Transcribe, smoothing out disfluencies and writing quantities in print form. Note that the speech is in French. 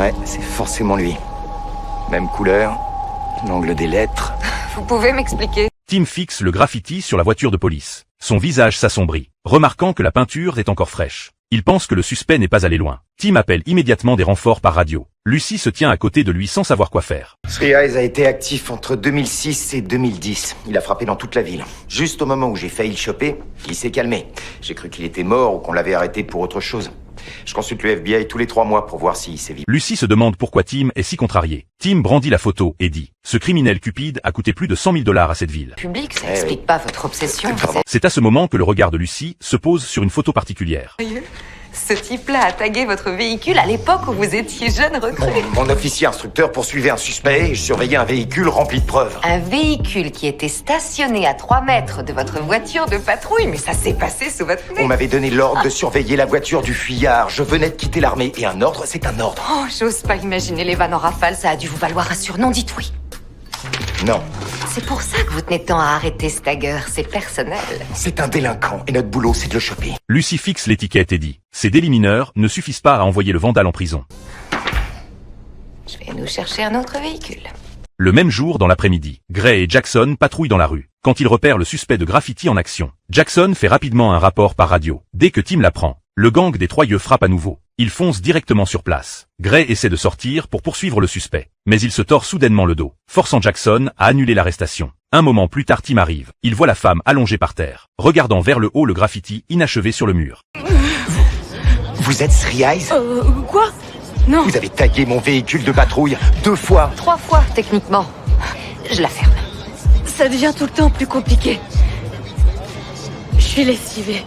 Ouais, c'est forcément lui. Même couleur, l'angle des lettres. Vous pouvez m'expliquer? Tim fixe le graffiti sur la voiture de police. Son visage s'assombrit, remarquant que la peinture est encore fraîche. Il pense que le suspect n'est pas allé loin. Tim appelle immédiatement des renforts par radio. Lucy se tient à côté de lui sans savoir quoi faire. Three Eyes a été actif entre 2006 et 2010. Il a frappé dans toute la ville. Juste au moment où j'ai failli le choper, il s'est calmé. J'ai cru qu'il était mort ou qu'on l'avait arrêté pour autre chose. Je consulte le FBI tous les 3 mois pour voir s'il sévit. Lucy se demande pourquoi Tim est si contrarié. Tim brandit la photo et dit « Ce criminel cupide a coûté plus de 100 000 $ à cette ville. » Public, ça explique pas votre obsession. C'est à ce moment que le regard de Lucy se pose sur une photo particulière. Ce type-là a tagué votre véhicule à l'époque où vous étiez jeune recrue. Mon officier instructeur poursuivait un suspect et je surveillais un véhicule rempli de preuves. Un véhicule qui était stationné à 3 mètres de votre voiture de patrouille, mais ça s'est passé sous votre nez. On m'avait donné l'ordre de surveiller la voiture du fuyard. Je venais de quitter l'armée et un ordre, c'est un ordre. Oh, j'ose pas imaginer les vannes en rafale, ça a dû vous valoir un surnom, dites oui. Non, C'est pour ça que vous tenez tant à arrêter Stagger, c'est personnel. c'est un délinquant et notre boulot, c'est de le choper. Lucy fixe l'étiquette et dit « Ces délits mineurs ne suffisent pas à envoyer le vandale en prison. » Je vais nous chercher un autre véhicule. Le même jour, dans l'après-midi, Gray et Jackson patrouillent dans la rue. Quand ils repèrent le suspect de graffiti en action, Jackson fait rapidement un rapport par radio. Dès que Tim l'apprend, le gang des 3 yeux frappe à nouveau. Il fonce directement sur place. Gray essaie de sortir pour poursuivre le suspect, mais il se tord soudainement le dos, forçant Jackson à annuler l'arrestation. Un moment plus tard, Tim arrive. Il voit la femme allongée par terre, regardant vers le haut le graffiti inachevé sur le mur. Vous êtes Three Eyes? Quoi? Non. Vous avez tagué mon véhicule de patrouille 2 fois. 3 fois, techniquement. Je la ferme. Ça devient tout le temps plus compliqué. Je suis lessivée.